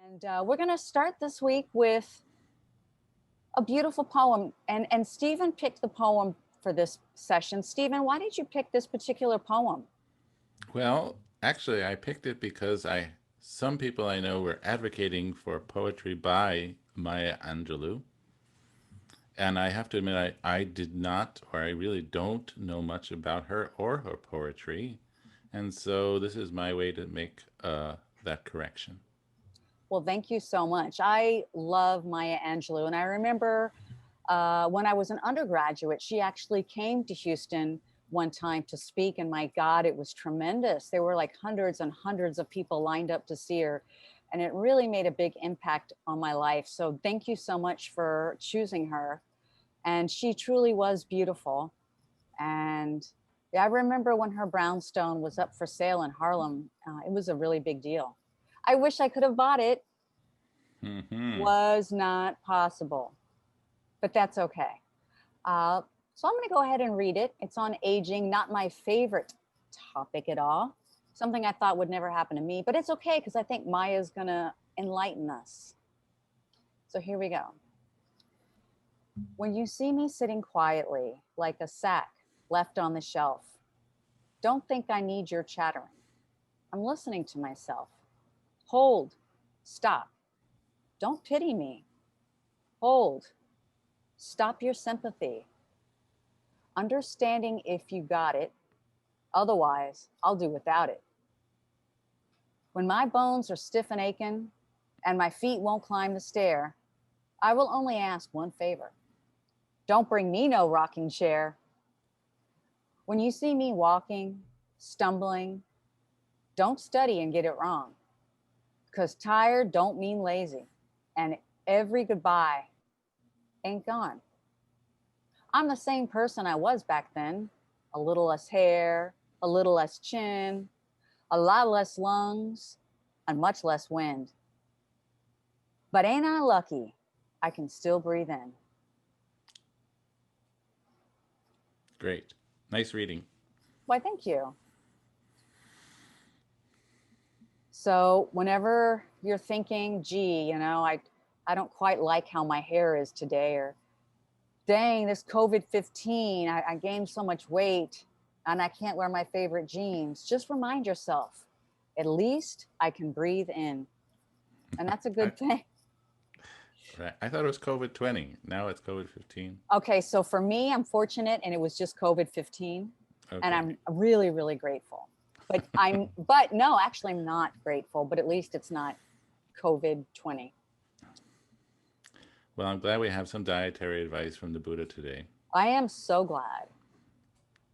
And we're going to start this week with a beautiful poem. And Stephen picked the poem for this session. Stephen, why did you pick this particular poem? Well, actually, I picked it because some people I know were advocating for poetry by Maya Angelou, and I have to admit I did not, or I really don't know much about her or her poetry, and so this is my way to make that correction. Well, thank you so much. I love Maya Angelou. And I remember when I was an undergraduate, she actually came to Houston one time to speak. And my God, it was tremendous. There were like hundreds and hundreds of people lined up to see her. And it really made a big impact on my life. So thank you so much for choosing her. And she truly was beautiful. And yeah, I remember when her brownstone was up for sale in Harlem, it was a really big deal. I wish I could have bought it. Hmm. Was not possible, but that's okay. So I'm going to go ahead and read it. It's on aging, not my favorite topic at all. Something I thought would never happen to me, but it's okay because I think Maya's going to enlighten us. So here we go. When you see me sitting quietly, like a sack left on the shelf, don't think I need your chattering. I'm listening to myself. Hold, stop. Don't pity me. Hold, stop your sympathy. Understanding if you got it, otherwise, I'll do without it. When my bones are stiff and aching and my feet won't climb the stair, I will only ask one favor. Don't bring me no rocking chair. When you see me walking, stumbling, don't study and get it wrong. Because tired don't mean lazy. And every goodbye ain't gone. I'm the same person I was back then. A little less hair, a little less chin, a lot less lungs, and much less wind. But ain't I lucky? I can still breathe in. Great. Nice reading. Why, thank you. So whenever you're thinking, gee, I don't quite like how my hair is today, or dang, this COVID-15, I gained so much weight and I can't wear my favorite jeans. Just remind yourself, at least I can breathe in. And that's a I, good thing. right. I thought it was COVID-20. Now it's COVID-15. Okay, so for me, I'm fortunate and it was just COVID-15. And Okay. I'm really, really grateful. But no, actually, I'm not grateful, but at least it's not COVID-20. Well, I'm glad we have some dietary advice from the Buddha today. I am so glad.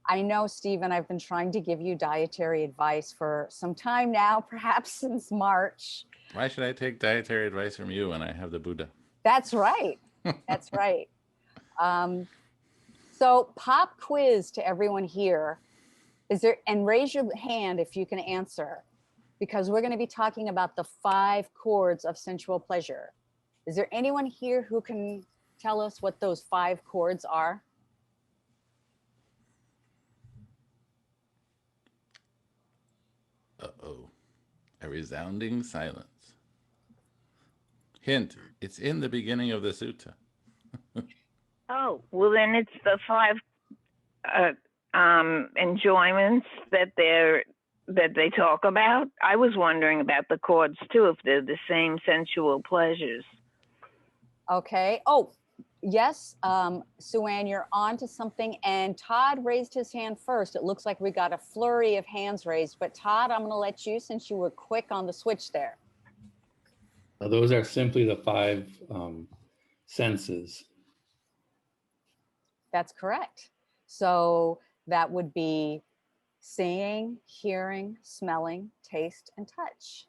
I know, Stephen, I've been trying to give you dietary advice for some time now, perhaps since March. Why should I take dietary advice from you when I have the Buddha? That's right. That's right. Um, so, pop quiz to everyone here. Is there, and raise your hand if you can answer, because we're going to be talking about the 5 chords of sensual pleasure. Is there anyone here who can tell us what those 5 chords are? Uh-oh. A resounding silence. Hint, it's in the beginning of the sutta. Oh, well, then it's the 5 enjoyments that they talk about. I was wondering about the chords too, if they're the same sensual pleasures. Okay. Oh, yes, Sue Ann, you're on to something. And Todd raised his hand first. It looks like we got a flurry of hands raised. But Todd, I'm going to let you, since you were quick on the switch there. Those are simply the 5 senses. That's correct. So that would be seeing, hearing, smelling, taste, and touch.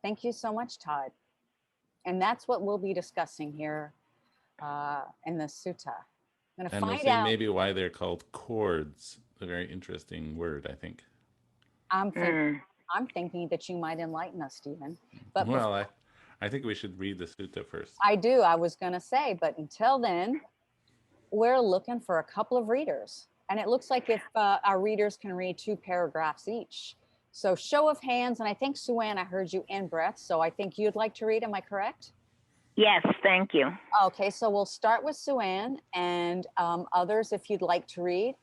Thank you so much, Todd. And that's what we'll be discussing here in the sutta. I'm going to And we'll find see out. maybe why they're called chords. A very interesting word, I think. I'm thinking that you might enlighten us, Stephen. But Well, I think we should read the sutta first. I do. I was going to say, but until then, we're looking for a couple of readers. And it looks like if our readers can read 2 paragraphs each. So show of hands, and I think Sue-Ann, I heard you in breath, so I think you'd like to read, am I correct? Yes, thank you. Okay, so we'll start with Sue-Ann, and others, if you'd like to read,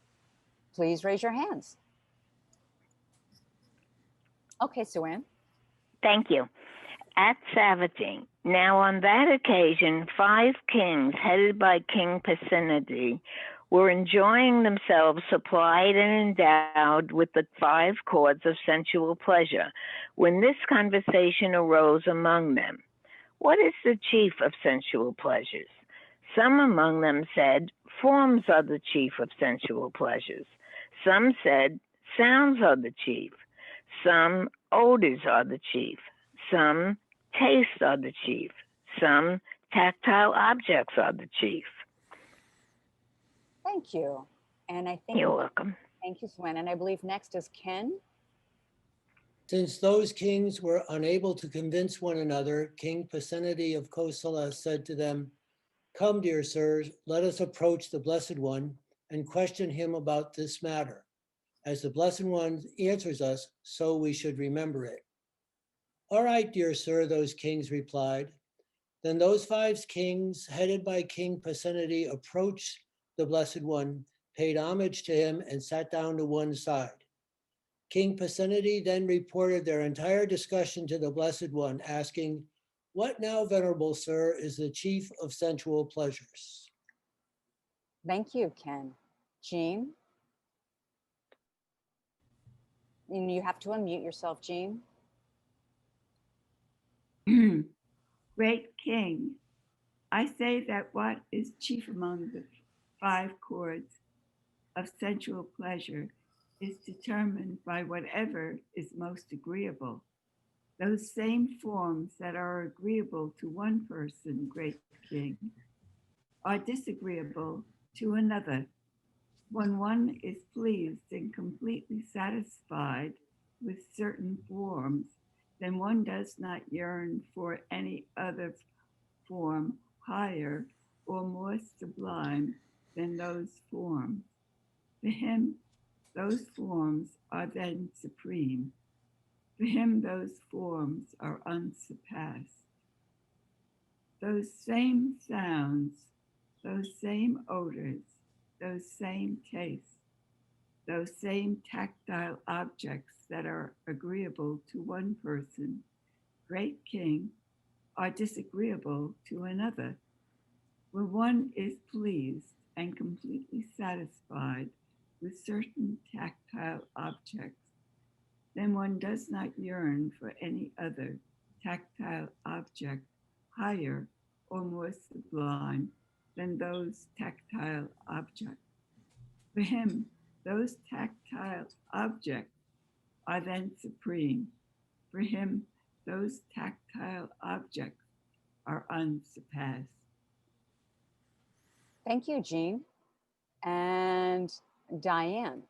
please raise your hands. Okay, Sue-Ann. Thank you. At Savati, now on that occasion, 5 kings headed by King Pasinadi were enjoying themselves supplied and endowed with the 5 cords of sensual pleasure, when this conversation arose among them. What is the chief of sensual pleasures? Some among them said, forms are the chief of sensual pleasures. Some said, sounds are the chief. Some, odors are the chief. Some, tastes are the chief. Some, tactile objects are the chief. Thank you. And I think You're welcome. Thank you, Sue-Ann. And I believe next is Ken. Since those kings were unable to convince one another, King Pasenadi of Kosala said to them, "Come, dear sirs, let us approach the Blessed One and question him about this matter. As the Blessed One answers us, so we should remember it." "All right, dear sir," those kings replied. Then those 5 kings, headed by King Pasenadi, approached the Blessed One, paid homage to him, and sat down to one side. King Pasenadi then reported their entire discussion to the Blessed One, asking, "What now, venerable sir, is the chief of sensual pleasures?" Thank you, Ken. Jean. And you have to unmute yourself, Jean. Great King, I say that what is chief among the 5 cords of sensual pleasure is determined by whatever is most agreeable. Those same forms that are agreeable to one person, great King, are disagreeable to another. When one is pleased and completely satisfied with certain forms, then one does not yearn for any other form higher or more sublime than those forms. For him, those forms are then supreme. For him, those forms are unsurpassed. Those same sounds, those same odors, those same tastes, those same tactile objects that are agreeable to one person, great King, are disagreeable to another. When one is pleased and completely satisfied with certain tactile objects, then one does not yearn for any other tactile object higher or more sublime than those tactile objects. For him, those tactile objects are then supreme. For him, those tactile objects are unsurpassed. Thank you, Jean. And Diane.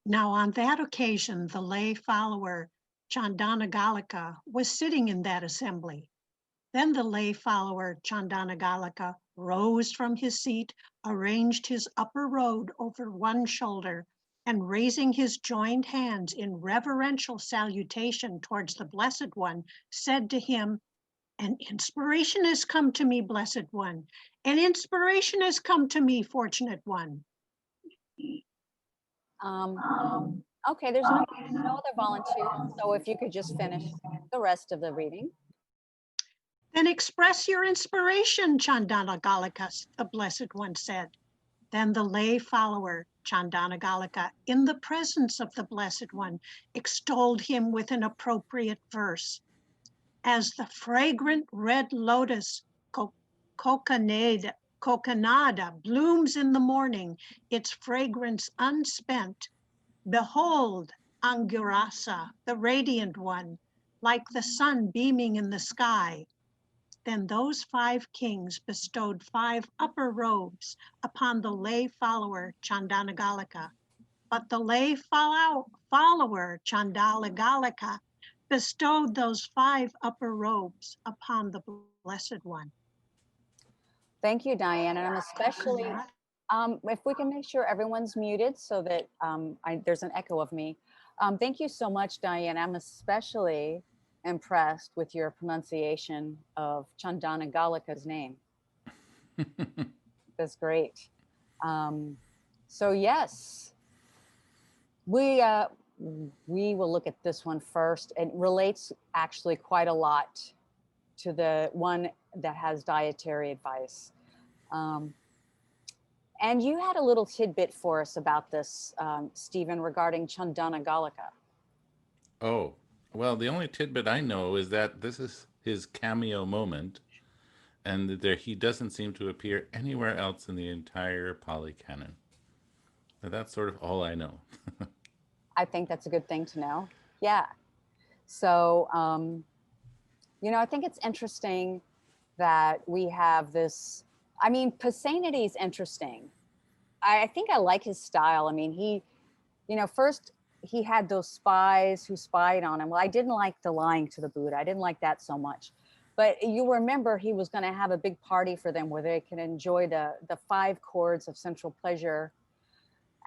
Now, on that occasion, the lay follower, Chandanagalika, was sitting in that assembly. Then the lay follower, Chandanagalika, rose from his seat, arranged his upper robe over one shoulder, and raising his joined hands in reverential salutation towards the Blessed One, said to him, "An inspiration has come to me, Blessed One. An inspiration has come to me, Fortunate One." Okay, there's no other volunteer. So if you could just finish the rest of the reading. "Then express your inspiration, Chandanagalika," the Blessed One said. Then the lay follower, Chandanagalika, in the presence of the Blessed One, extolled him with an appropriate verse. "As the fragrant red lotus, coconada, blooms in the morning, its fragrance unspent, behold, Angurasa, the radiant one, like the sun beaming in the sky." Then those 5 kings bestowed 5 upper robes upon the lay follower Chandanagalika. But the lay follower Chandanagalika bestowed those 5 upper robes upon the Blessed One. Thank you, Diane. And I'm especially If we can make sure everyone's muted so that there's an echo of me. Thank you so much, Diane. I'm especially impressed with your pronunciation of Chandana Galika's name. That's great. So yes, we will look at this one first. It relates actually quite a lot to the one that has dietary advice. And you had a little tidbit for us about this, Stephen, regarding Chandana Galika. Oh, well, the only tidbit I know is that this is his cameo moment, and that he doesn't seem to appear anywhere else in the entire Pali Canon. But that's sort of all I know. I think that's a good thing to know. Yeah. So, I think it's interesting that we have this. I mean, Pasenity is interesting. I think I like his style. I mean, first he had those spies who spied on him. Well, I didn't like the lying to the Buddha. I didn't like that so much. But you remember he was going to have a big party for them where they can enjoy the 5 chords of sensual pleasure.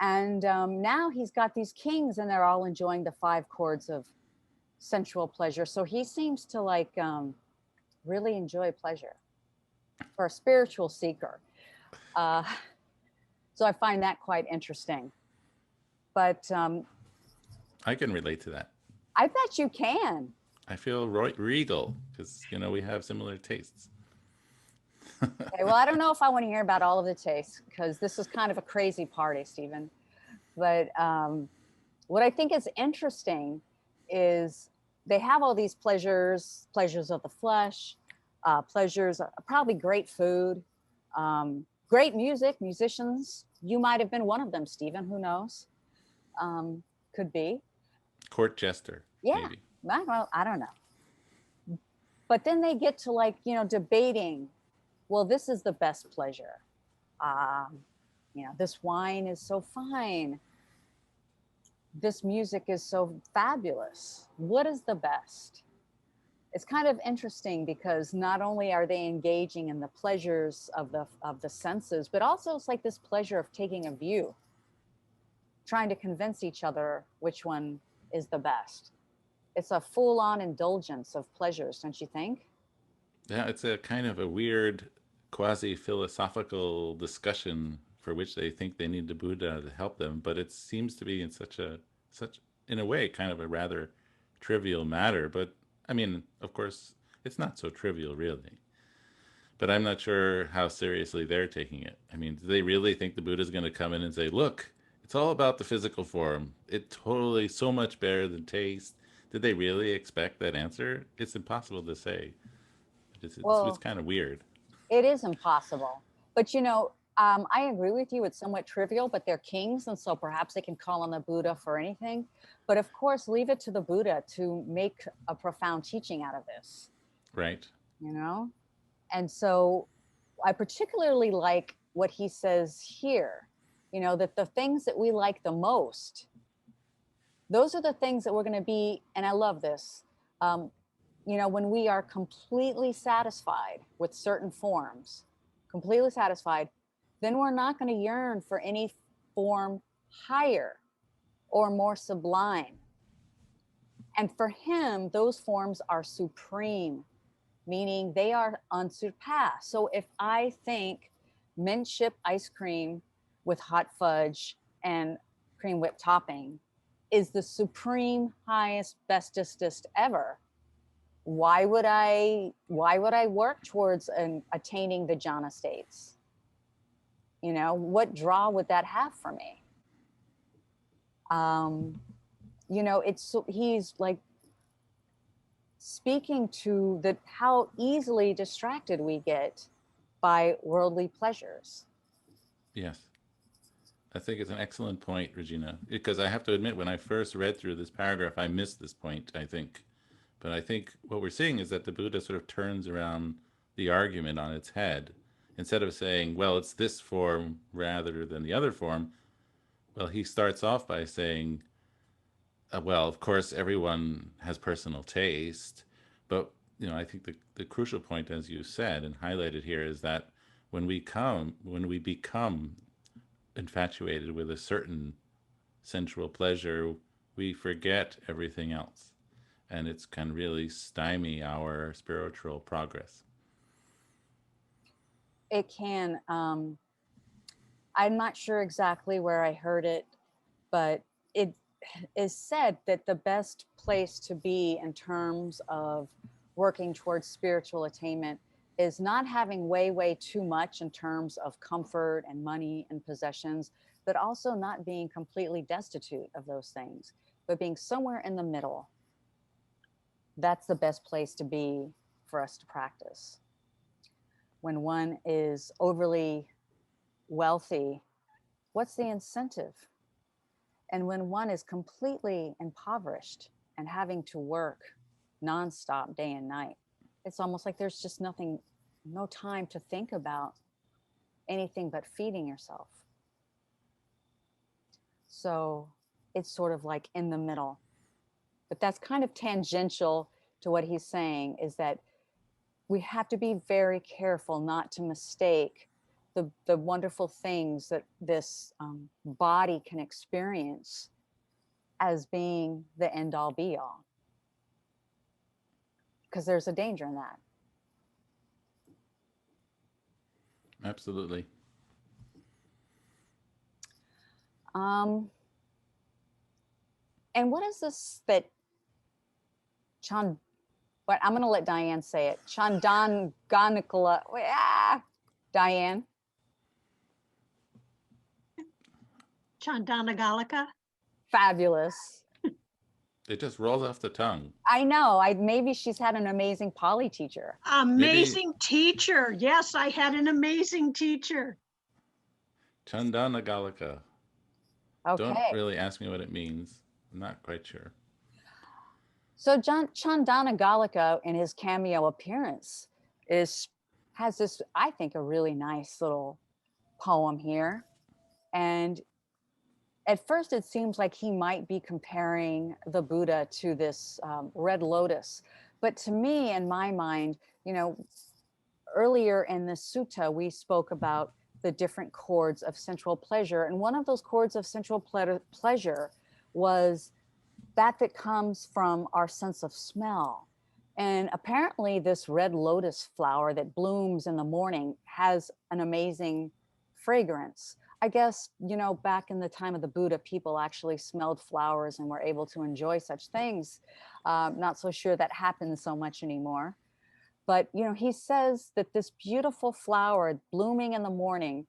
And now he's got these kings and they're all enjoying the 5 chords of sensual pleasure. So he seems to really enjoy pleasure for a spiritual seeker. So I find that quite interesting. But I can relate to that. I bet you can. I feel regal because, we have similar tastes. Okay, well, I don't know if I want to hear about all of the tastes because this is kind of a crazy party, Stephen. But what I think is interesting is they have all these pleasures of the flesh, pleasures, probably great food, great music, musicians. You might have been one of them, Stephen. Who knows? Could be. Court jester, yeah. Maybe. Well, I don't know. But then they get to debating. Well, this is the best pleasure. This wine is so fine. This music is so fabulous. What is the best? It's kind of interesting because not only are they engaging in the pleasures of the senses, but also it's like this pleasure of taking a view, trying to convince each other which one is the best. It's a full-on indulgence of pleasures, don't you think? Yeah, it's a kind of a weird quasi-philosophical discussion for which they think they need the Buddha to help them, but it seems to be in such in a way kind of a rather trivial matter. But I mean, of course, it's not so trivial really. But I'm not sure how seriously they're taking it. I mean, do they really think the Buddha's going to come in and say, "Look, it's all about the physical form. It's totally so much better than taste." Did they really expect that answer? It's impossible to say. It's kind of weird. It is impossible. But I agree with you. It's somewhat trivial, but they're kings, and so perhaps they can call on the Buddha for anything. But of course, leave it to the Buddha to make a profound teaching out of this. Right. And so I particularly like what he says here, that the things that we like the most, those are the things that we're going to be, and I love this, when we are completely satisfied with certain forms, completely satisfied, then we're not going to yearn for any form higher or more sublime. And for him, those forms are supreme, meaning they are unsurpassed. So if I think mint chip ice cream with hot fudge and cream whip topping is the supreme, highest, bestestest ever, why would I work towards attaining the jhana states? What draw would that have for me? He's like speaking to how easily distracted we get by worldly pleasures. Yes. I think it's an excellent point, Regina, because I have to admit, when I first read through this paragraph, I missed this point, I think. But I think what we're seeing is that the Buddha sort of turns around the argument on its head. Instead of saying, well, it's this form rather than the other form, well, he starts off by saying, well, of course, everyone has personal taste. But, I think the crucial point, as you said and highlighted here, is that when we become infatuated with a certain sensual pleasure, we forget everything else. And it can really stymie our spiritual progress. It can. I'm not sure exactly where I heard it, but it is said that the best place to be in terms of working towards spiritual attainment is not having way too much in terms of comfort and money and possessions, but also not being completely destitute of those things, but being somewhere in the middle. That's the best place to be for us to practice. When one is overly wealthy, what's the incentive? And when one is completely impoverished and having to work nonstop day and night, it's almost like there's just nothing, no time to think about anything but feeding yourself. So it's sort of like in the middle. But that's kind of tangential to what he's saying, is that we have to be very careful not to mistake the wonderful things that this body can experience as being the end all be all. Because there's a danger in that. Absolutely. And what is this that but I'm going to let Diane say it. Chandanganikala. Diane. Chandanagalika. Fabulous. It just rolls off the tongue. I know. Maybe she's had an amazing poly teacher. Amazing teacher. Yes, I had an amazing teacher. Chandanagalika. Okay. Don't really ask me what it means. I'm not quite sure. So Chandanagalika, in his cameo appearance, has this, I think, a really nice little poem here. And at first, it seems like he might be comparing the Buddha to this red lotus. But to me, in my mind, earlier in the sutta, we spoke about the different chords of sensual pleasure. And one of those chords of sensual pleasure was that comes from our sense of smell. And apparently this red lotus flower that blooms in the morning has an amazing fragrance. I guess, back in the time of the Buddha, people actually smelled flowers and were able to enjoy such things. Not so sure that happens so much anymore. But, he says that this beautiful flower blooming in the morning,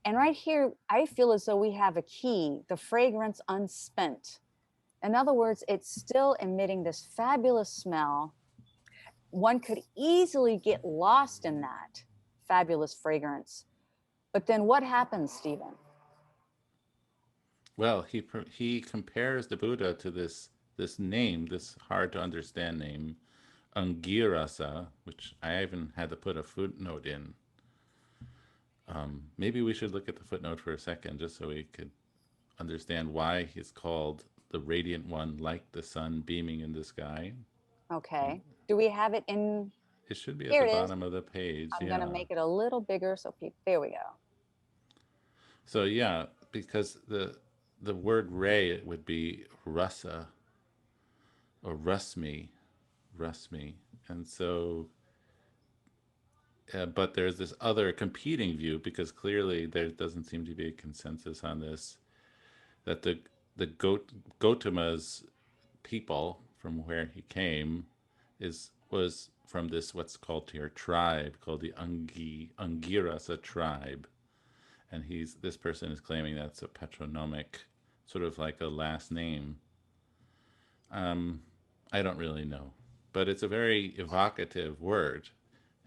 and right here, I feel as though we have a key, the fragrance unspent. In other words, it's still emitting this fabulous smell. One could easily get lost in that fabulous fragrance. But then what happens, Stephen? Well, he compares the Buddha to this name, this hard to understand name, Angirasa, which I even had to put a footnote in. Maybe we should look at the footnote for a second, just so we could understand why he's called the radiant one, like the sun beaming in the sky. Okay. Do we have it in? It should be at Here the it is. bottom of the page. I'm going to make it a little bigger so people, there we go. So yeah, because the word ray would be rasa or rasmi, and so but there's this other competing view, because clearly there doesn't seem to be a consensus on this, that the Gautama's people from where he came was from this what's called here tribe called the Angirasa tribe, and this person is claiming that's a patronymic, sort of like a last name. I don't really know, but it's a very evocative word.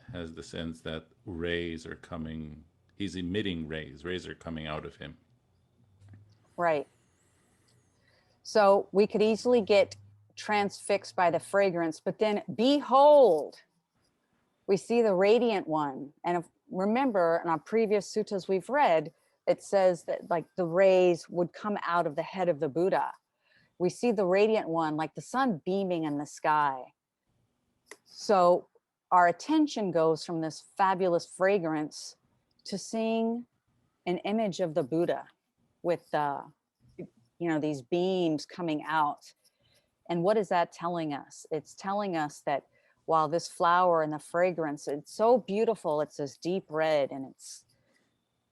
It has the sense that rays are coming. He's emitting rays. Rays are coming out of him. Right. So we could easily get transfixed by the fragrance, but then behold, we see the radiant one. And remember, in our previous suttas we've read, it says that like the rays would come out of the head of the Buddha. We see the radiant one, like the sun beaming in the sky. So our attention goes from this fabulous fragrance to seeing an image of the Buddha. with these beams coming out. And what is that telling us? It's telling us that while this flower and the fragrance, it's so beautiful, it's this deep red,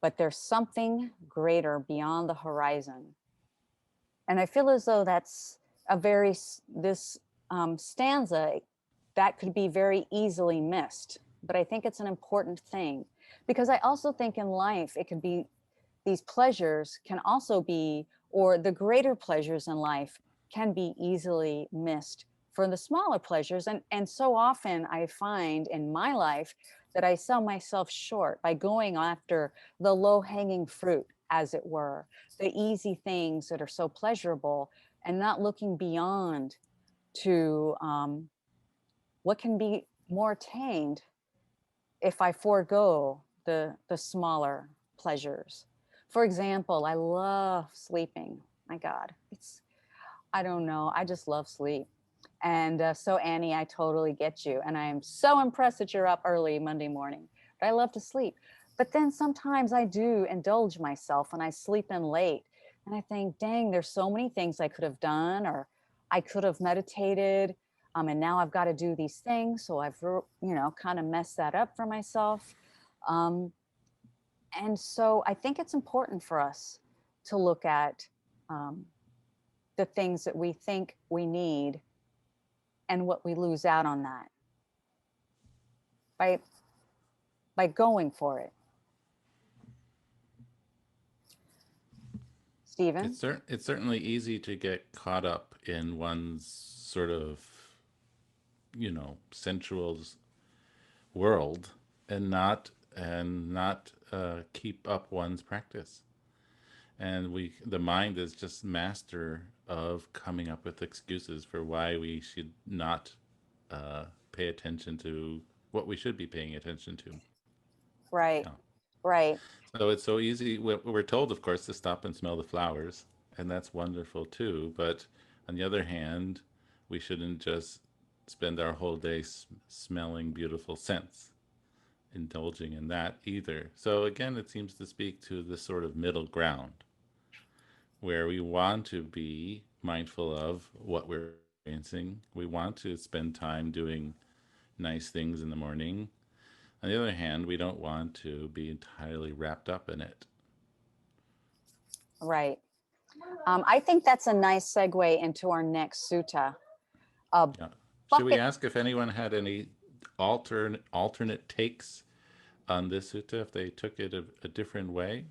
but there's something greater beyond the horizon. And I feel as though that's this stanza that could be very easily missed. But I think it's an important thing, because I also think in life, it could be, these pleasures can also be, or the greater pleasures in life can be easily missed for the smaller pleasures. And so often I find in my life that I sell myself short by going after the low-hanging fruit, as it were, the easy things that are so pleasurable, and not looking beyond to what can be more attained if I forego the smaller pleasures. For example, I love sleeping. My God, I don't know, I just love sleep. And so Annie, I totally get you. And I am so impressed that you're up early Monday morning. But I love to sleep. But then sometimes I do indulge myself and I sleep in late. And I think, dang, there's so many things I could have done, or I could have meditated. And now I've got to do these things. So I've, kind of messed that up for myself. And so I think it's important for us to look at the things that we think we need and what we lose out on that by going for it. Stephen? It's certainly easy to get caught up in one's sort of, sensual world and not keep up one's practice. And the mind is just master of coming up with excuses for why we should not pay attention to what we should be paying attention to. Right. Yeah. Right. So it's so easy. We're told, of course, to stop and smell the flowers, and that's wonderful too. But on the other hand, we shouldn't just spend our whole day smelling beautiful scents, indulging in that either. So again, it seems to speak to this sort of middle ground where we want to be mindful of what we're experiencing. We want to spend time doing nice things in the morning. On the other hand, we don't want to be entirely wrapped up in it. Right. I think that's a nice segue into our next sutta. Yeah. Should we ask if anyone had any alternate takes on this sutta, if they took it a different way?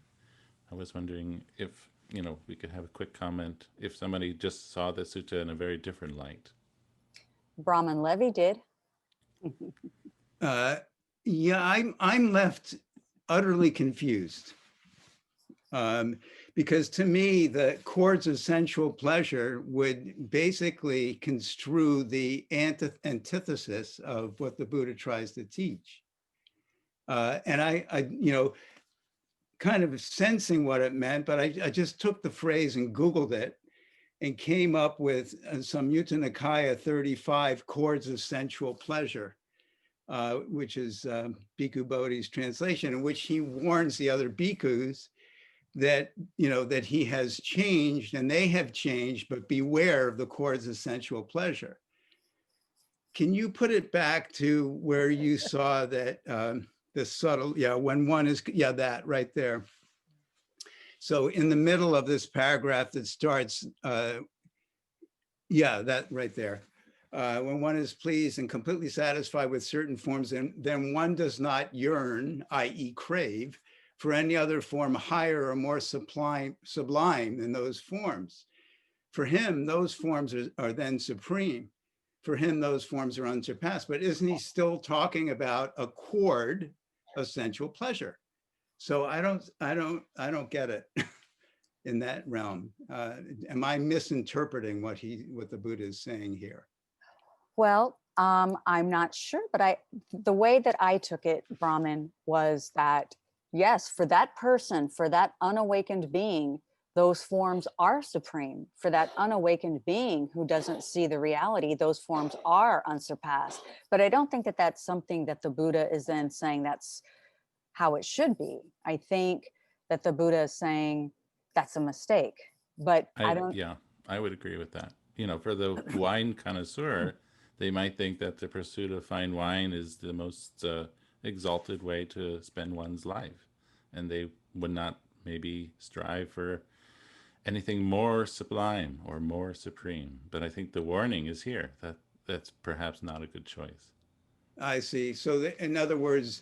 I was wondering if, we could have a quick comment if somebody just saw the sutta in a very different light. Brahman Levi did. Yeah, I'm left utterly confused. Because to me, the chords of sensual pleasure would basically construe the antithesis of what the Buddha tries to teach. And I kind of sensing what it meant, but I just took the phrase and Googled it and came up with Samyutta Nikaya 35 chords of sensual pleasure, which is Bhikkhu Bodhi's translation, in which he warns the other bhikkhus that, that he has changed and they have changed, but beware of the chords of sensual pleasure. Can you put it back to where you saw that the subtle, when one is, that right there. So in the middle of this paragraph that starts, that right there. When one is pleased and completely satisfied with certain forms, then one does not yearn, i.e. crave, for any other form higher or more sublime than those forms. For him, those forms are then supreme. For him, those forms are unsurpassed. But isn't he still talking about a chord of sensual pleasure? So I don't get it in that realm. Am I misinterpreting what the Buddha is saying here? Well, I'm not sure, but the way that I took it, Brahman, was that yes, for that person, for that unawakened being, those forms are supreme. For that unawakened being who doesn't see the reality, those forms are unsurpassed. But I don't think that that's something that the Buddha is then saying that's how it should be. I think that the Buddha is saying that's a mistake. But I don't, Yeah, I would agree with that. You know, for the wine connoisseur, they might think that the pursuit of fine wine is the most exalted way to spend one's life, and they would not maybe strive for anything more sublime or more supreme. But I think the warning is here that that's perhaps not a good choice. I see. So in other words,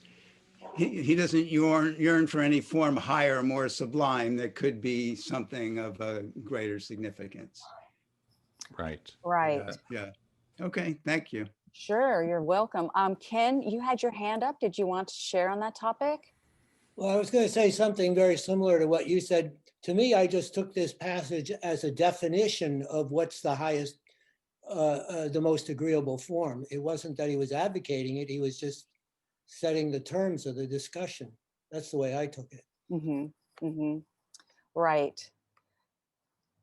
he doesn't yearn for any form higher, more sublime that could be something of a greater significance. Right. right. Yeah. Okay, thank you. Sure, you're welcome. Ken, you had your hand up. Did you want to share on that topic? Well, I was going to say something very similar to what you said. To me, I just took this passage as a definition of what's the highest, the most agreeable form. It wasn't that he was advocating it. He was just setting the terms of the discussion. That's the way I took it. Mm-hmm. Mm-hmm. Right.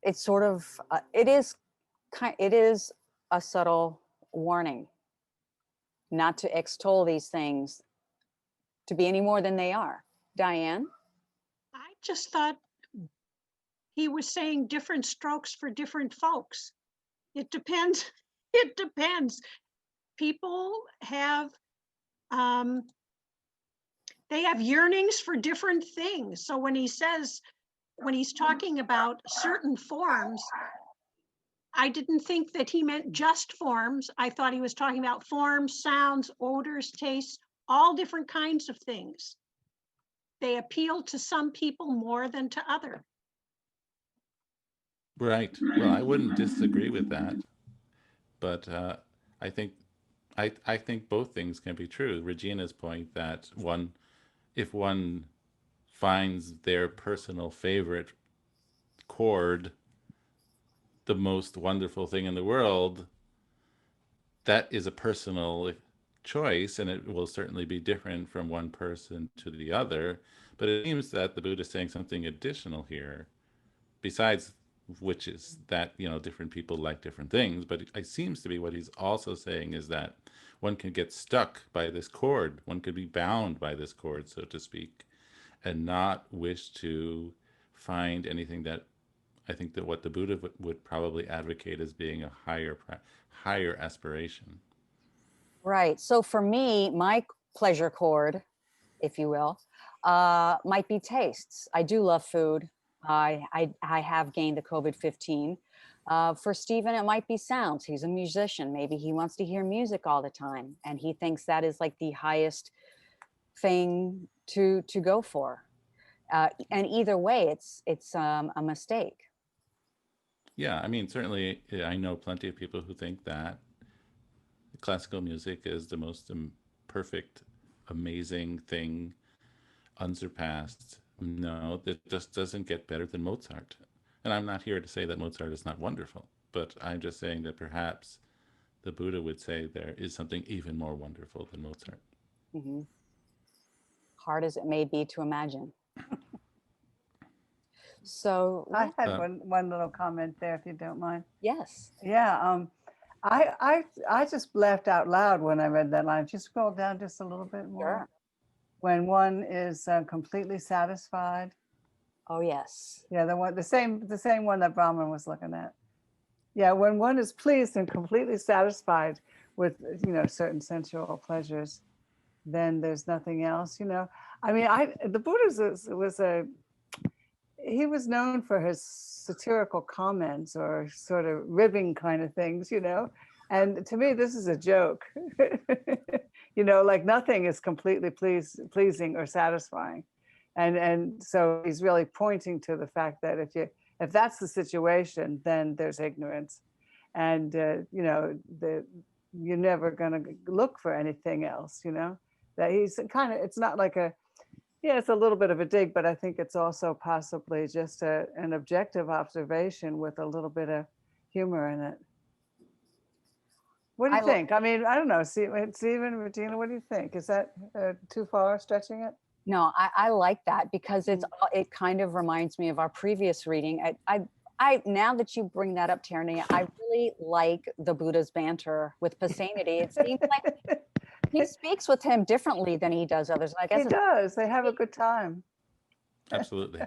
It's sort of, it is a subtle warning not to extol these things to be any more than they are. Diane? I just thought he was saying different strokes for different folks. It depends. It depends. People have, they have yearnings for different things. So when he says, when he's talking about certain forms, I didn't think that he meant just forms. I thought he was talking about forms, sounds, odors, tastes, all different kinds of things. They appeal to some people more than to others. Right. Well, I wouldn't disagree with that, but I think I think both things can be true. Regina's point that if one finds their personal favorite chord the most wonderful thing in the world, that is a personal choice, and it will certainly be different from one person to the other. But it seems that the Buddha is saying something additional here, besides which is that, you know, different people like different things. But it seems to be what he's also saying is that one can get stuck by this cord, one could be bound by this cord, so to speak, and not wish to find anything that I think that what the Buddha would probably advocate as being a higher aspiration. Right. So for me, my pleasure chord, if you will, might be tastes. I do love food. I have gained the COVID-15. For Stephen, it might be sounds. He's a musician. Maybe he wants to hear music all the time, and he thinks that is like the highest thing to go for. And either way, it's a mistake. Yeah, I mean, certainly I know plenty of people who think that classical music is the most perfect, amazing thing, unsurpassed. No, it just doesn't get better than Mozart. And I'm not here to say that Mozart is not wonderful, but I'm just saying that perhaps the Buddha would say there is something even more wonderful than Mozart. Mm-hmm. Hard as it may be to imagine. So I had one little comment there, if you don't mind. yes. Yeah, I just laughed out loud when I read that line. If you scroll down just a little bit more. Sure. When one is completely satisfied. Oh yes. Yeah, the same one that Brahman was looking at. Yeah, when one is pleased and completely satisfied with, you know, certain sensual pleasures, then there's nothing else. You know, I mean, the Buddha he was known for his satirical comments or sort of ribbing kind of things, you know. And to me, this is a joke. You know, like nothing is completely pleasing or satisfying. And so he's really pointing to the fact that if that's the situation, then there's ignorance. And, you know, you're never going to look for anything else, you know. That he's kind of, it's not like it's a little bit of a dig, but I think it's also possibly just an objective observation with a little bit of humor in it. What do you think? I mean, I don't know. Stephen, Regina, what do you think? Is that too far, stretching it? No, I like that because it kind of reminds me of our previous reading. I now that you bring that up, Tierney, I really like the Buddha's banter with Pasenadi. It seems like he speaks with him differently than he does others. I guess he does. They have a good time. Absolutely.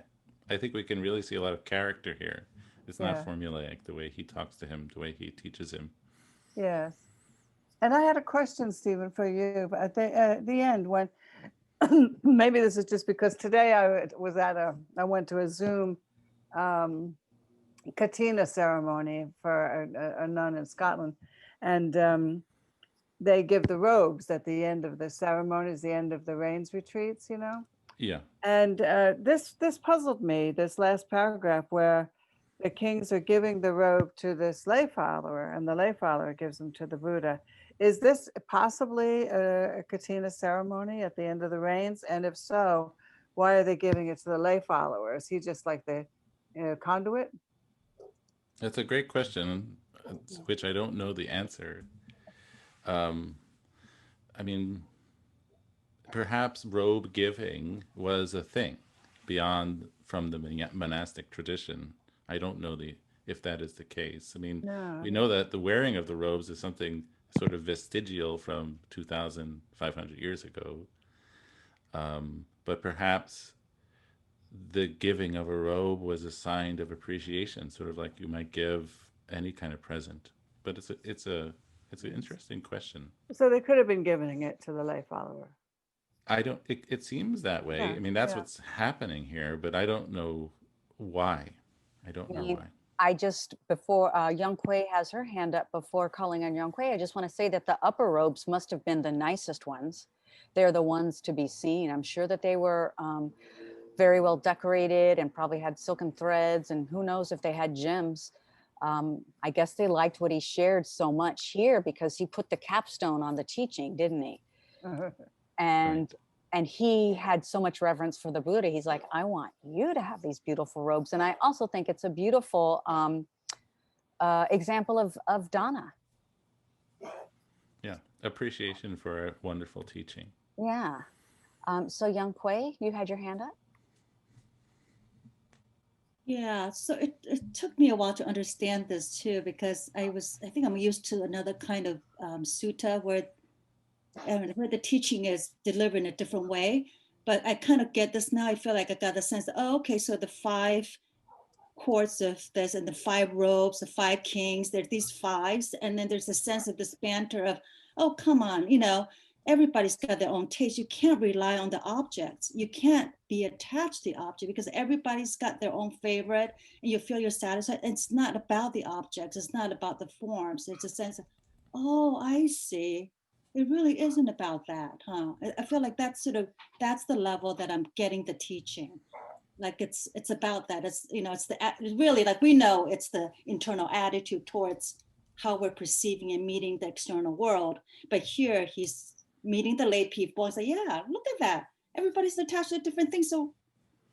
I think we can really see a lot of character here. It's not Yeah. formulaic, the way he talks to him, the way he teaches him. Yes. And I had a question, Stephen, for you. But at the end, when maybe this is just because today I went to a Zoom Katina ceremony for a nun in Scotland, and they give the robes at the end of the ceremonies, the end of the rains retreats, you know. Yeah. And this puzzled me. This last paragraph where the kings are giving the robe to this lay follower, and the lay follower gives them to the Buddha. Is this possibly a Katina ceremony at the end of the rains? And if so, why are they giving it to the lay follower? Is he just like the conduit? That's a great question, which I don't know the answer. Um, I mean, perhaps robe giving was a thing beyond from the monastic tradition. I don't know if that is the case. I mean, No. we know that the wearing of the robes is something sort of vestigial from 2,500 years ago. But perhaps the giving of a robe was a sign of appreciation, sort of like you might give any kind of present. But it's an interesting question. So they could have been giving it to the lay follower. I don't. It seems that way. Yeah, I mean, that's yeah. what's happening here, but I don't know why. I don't know why. I just, before Young Kuei has her hand up, before calling on Young Kuei, I just want to say that the upper robes must have been the nicest ones. They're the ones to be seen. I'm sure that they were very well decorated and probably had silken threads, and who knows if they had gems. I guess they liked what he shared so much here because he put the capstone on the teaching, didn't he? And Right. and he had so much reverence for the Buddha. He's like, I want you to have these beautiful robes. And I also think it's a beautiful example of dana. Yeah. Appreciation for a wonderful teaching. Yeah. So Young Kuei, you had your hand up. Yeah, so it took me a while to understand this too, because I think I'm used to another kind of sutta where the teaching is delivered in a different way. But I kind of get this now. I feel like I got the sense that, oh, okay, so the 5 courts of this and the 5 robes, the 5 kings, there's these 5s. And then there's a sense of this banter of, oh, come on, everybody's got their own taste. You can't rely on the objects. You can't be attached to the object because everybody's got their own favorite and you feel you're satisfied. And it's not about the objects. It's not about the forms. There's a sense of, oh, I see. It really isn't about that, huh? I feel like that's the level that I'm getting the teaching. Like it's about that. It's really, like, we know it's the internal attitude towards how we're perceiving and meeting the external world. But here he's meeting the lay people and say, yeah, look at that. Everybody's attached to different things. So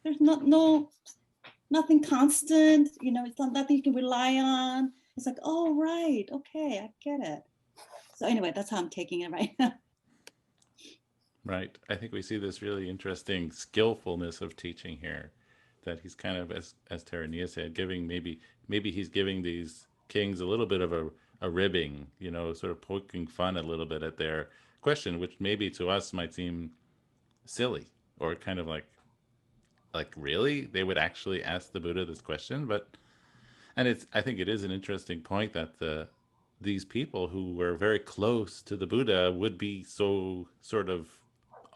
there's nothing constant, it's not nothing you can rely on. It's like, oh, right. Okay, I get it. So anyway, that's how I'm taking it right now. Right. I think we see this really interesting skillfulness of teaching here, that he's kind of, as Terania said, giving maybe he's giving these kings a little bit of a ribbing, sort of poking fun a little bit at their question, which maybe to us might seem silly or kind of like really they would actually ask the Buddha this question. But I think it is an interesting point that these people who were very close to the Buddha would be so sort of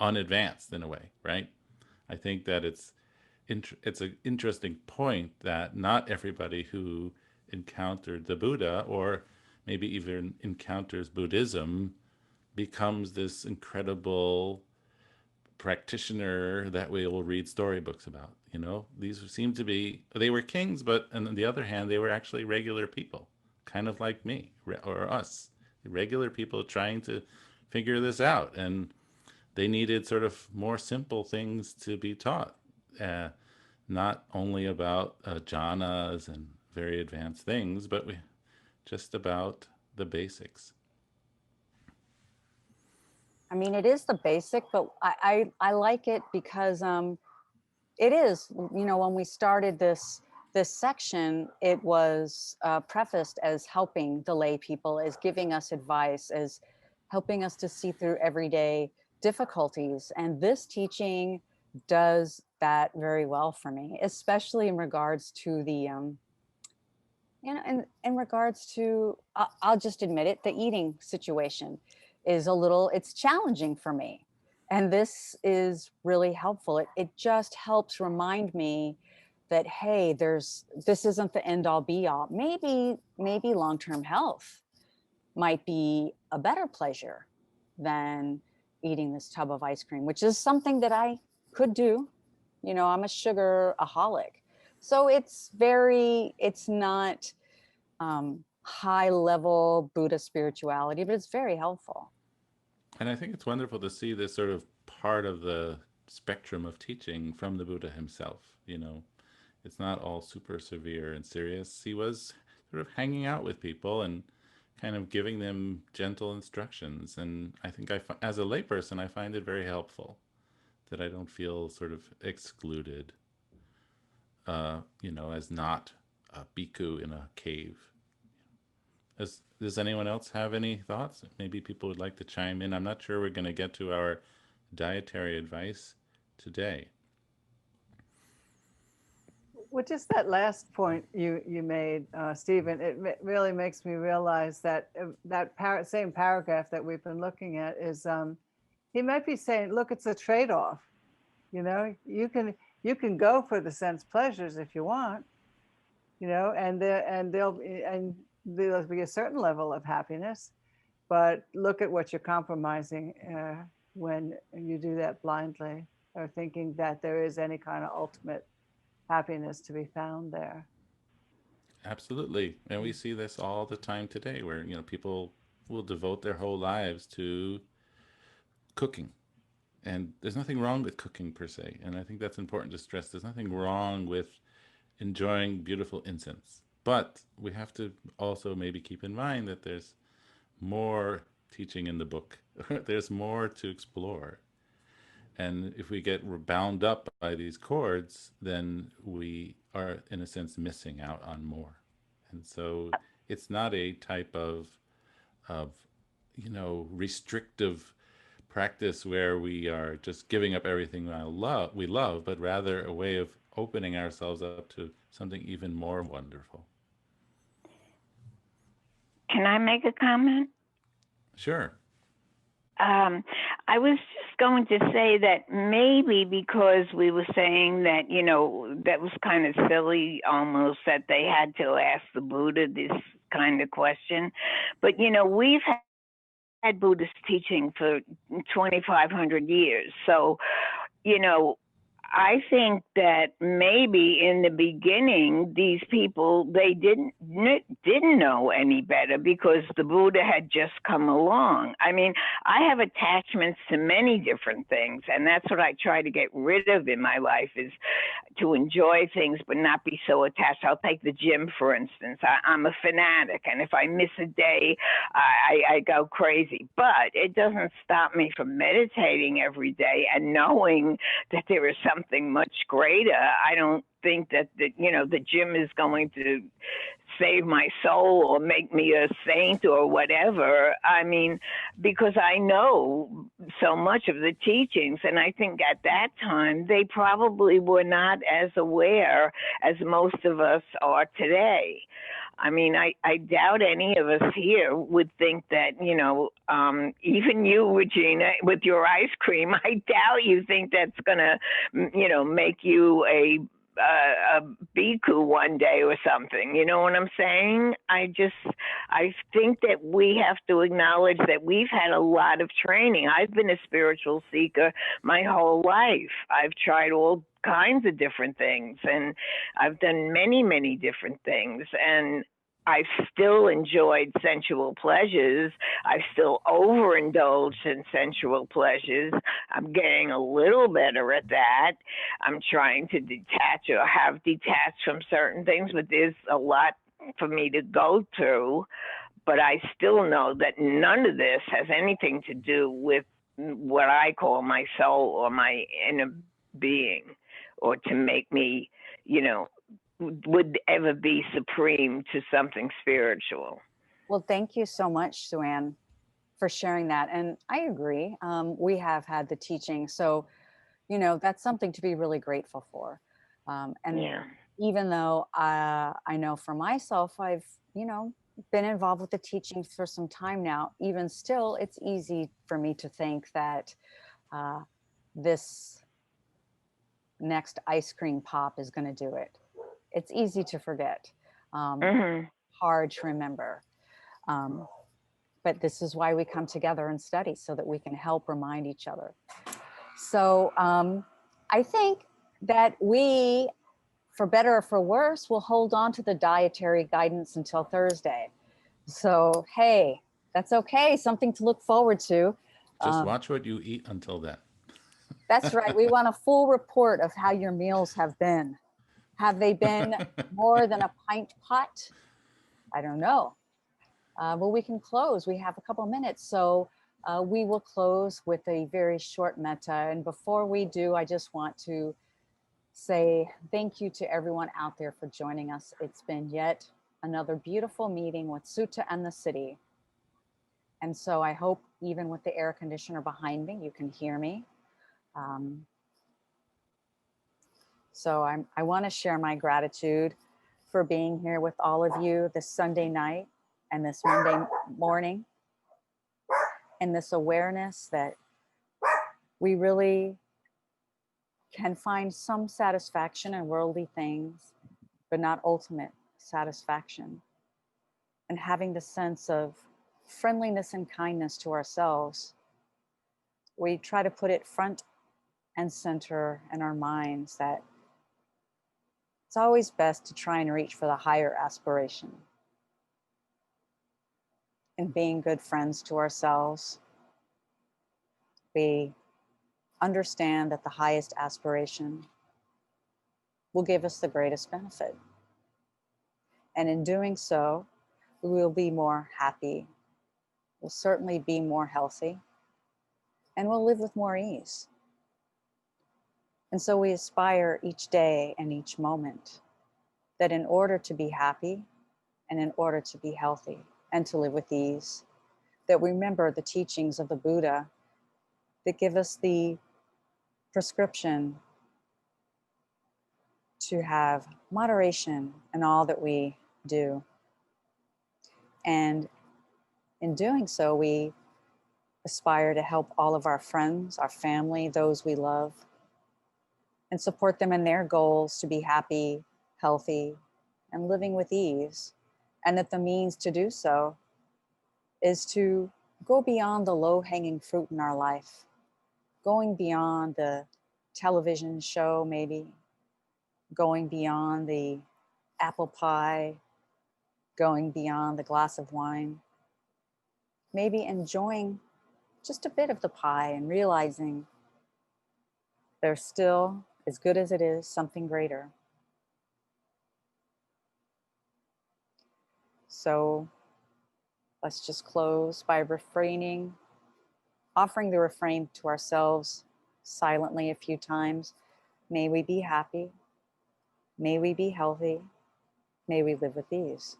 unadvanced in a way, right? I think that it's an interesting point that not everybody who encountered the Buddha, or maybe even encounters Buddhism, becomes this incredible practitioner that we will read storybooks about. These seem to be, they were kings, but on the other hand, they were actually regular people, kind of like me or us, regular people trying to figure this out. And they needed sort of more simple things to be taught, not only about jhanas and very advanced things, but just about the basics. I mean, it is the basic, but I like it because it is, when we started this section, it was prefaced as helping the lay people, as giving us advice, as helping us to see through everyday difficulties. And this teaching does that very well for me, especially in regards to the, in regards to, I'll just admit it, the eating situation is a little, it's challenging for me. And this is really helpful. It just helps remind me that, hey, this isn't the end all be all. Maybe long-term health might be a better pleasure than eating this tub of ice cream, which is something that I could do. You know, I'm a sugar-aholic. So it's not high level Buddha spirituality, but it's very helpful. And I think it's wonderful to see this sort of part of the spectrum of teaching from the Buddha himself. You know, it's not all super severe and serious. He was sort of hanging out with people and kind of giving them gentle instructions. And I think as a layperson, I find it very helpful that I don't feel sort of excluded, you know, as not a bhikkhu in a cave. Does anyone else have any thoughts? Maybe people would like to chime in. I'm not sure we're going to get to our dietary advice today. Well, just that last point you made, Stephen, it really makes me realize that same paragraph that we've been looking at is, he might be saying, look, it's a trade-off. You know, you can go for the sense pleasures if you want, you know, and there'll be a certain level of happiness, but look at what you're compromising when you do that blindly, or thinking that there is any kind of ultimate happiness to be found there. Absolutely. And we see this all the time today where, you know, people will devote their whole lives to cooking. And there's nothing wrong with cooking per se. And I think that's important to stress. There's nothing wrong with enjoying beautiful incense. But we have to also maybe keep in mind that there's more teaching in the book. There's more to explore. And if we get bound up by these cords, then we are, in a sense, missing out on more. And so it's not a type of you know, restrictive practice where we are just giving up everything we love, but rather a way of opening ourselves up to something even more wonderful. Can I make a comment? Sure. I was just going to say that maybe because we were saying that, you know, that was kind of silly almost that they had to ask the Buddha this kind of question. But, you know, we've had Buddhist teaching for 2,500 years. So, you know, I think that maybe in the beginning, these people, they didn't know any better because the Buddha had just come along. I mean, I have attachments to many different things, and that's what I try to get rid of in my life, is to enjoy things but not be so attached. I'll take the gym, for instance. I'm a fanatic, and if I miss a day, I go crazy. But it doesn't stop me from meditating every day and knowing that there is something much greater. I don't think that the gym is going to save my soul or make me a saint or whatever. I mean, because I know so much of the teachings, and I think at that time they probably were not as aware as most of us are today. I mean, I doubt any of us here would think that, even you, Regina, with your ice cream, I doubt you think that's going to, make you a bhikkhu one day or something. You know what I'm saying? I think that we have to acknowledge that we've had a lot of training. I've been a spiritual seeker my whole life. I've tried all kinds of different things, and I've done many, many different things, and I've still enjoyed sensual pleasures. I've still overindulged in sensual pleasures. I'm getting a little better at that. I'm trying to detach or have detached from certain things, but there's a lot for me to go through. But I still know that none of this has anything to do with what I call my soul or my inner being, or to make me, would ever be supreme to something spiritual. Well, thank you so much, Sue-Ann, for sharing that. And I agree. We have had the teaching. So, You know, that's something to be really grateful for. And Yeah. even though I know for myself, I've, you know, been involved with the teaching for some time now, even still, it's easy for me to think that this next ice cream pop is going to do it. It's easy to forget, hard to remember. But this is why we come together and study, so that we can help remind each other. So I think that we, for better or for worse, will hold on to the dietary guidance until Thursday. So, hey, that's okay. Something to look forward to. Just watch what you eat until then. That's right. We want a full report of how your meals have been. Have they been more than a pint pot? I don't know. Well, we can close. We have a couple minutes. So we will close with a very short metta. And before we do, I just want to say thank you to everyone out there for joining us. It's been yet another beautiful meeting with Sutta and the City. And so I hope even with the air conditioner behind me, you can hear me. So I want to share my gratitude for being here with all of you this Sunday night and this Monday morning, and this awareness that we really can find some satisfaction in worldly things, but not ultimate satisfaction. And having the sense of friendliness and kindness to ourselves, we try to put it front and center in our minds that it's always best to try and reach for the higher aspiration. And being good friends to ourselves, we understand that the highest aspiration will give us the greatest benefit. And in doing so, we will be more happy, we'll certainly be more healthy, and we'll live with more ease. And so we aspire each day and each moment that in order to be happy and in order to be healthy and to live with ease, that we remember the teachings of the Buddha that give us the prescription to have moderation in all that we do. And in doing so, we aspire to help all of our friends, our family, those we love, and support them in their goals to be happy, healthy, and living with ease. And that the means to do so is to go beyond the low-hanging fruit in our life, going beyond the television show, maybe, going beyond the apple pie, going beyond the glass of wine, maybe enjoying just a bit of the pie and realizing there's still, as good as it is, something greater. So let's just close by refraining, offering the refrain to ourselves silently a few times. May we be happy. May we be healthy. May we live with ease.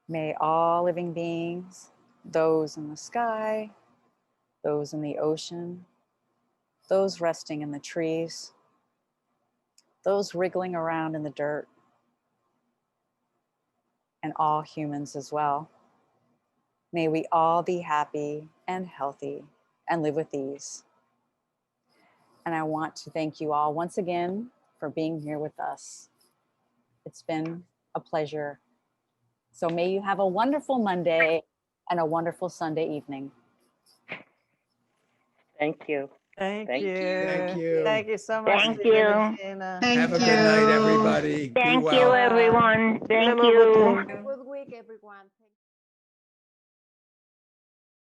May all living beings, those in the sky, those in the ocean, those resting in the trees, those wriggling around in the dirt, and all humans as well. May we all be happy and healthy and live with ease. And I want to thank you all once again for being here with us. It's been a pleasure. So may you have a wonderful Monday and a wonderful Sunday evening. Thank you. Thank Thank you. Thank you. Thank you so much. Thank Stephen you. and Gina. Have a good night, everybody. Be Thank well. you, everyone. Thank Little you. Good week, everyone.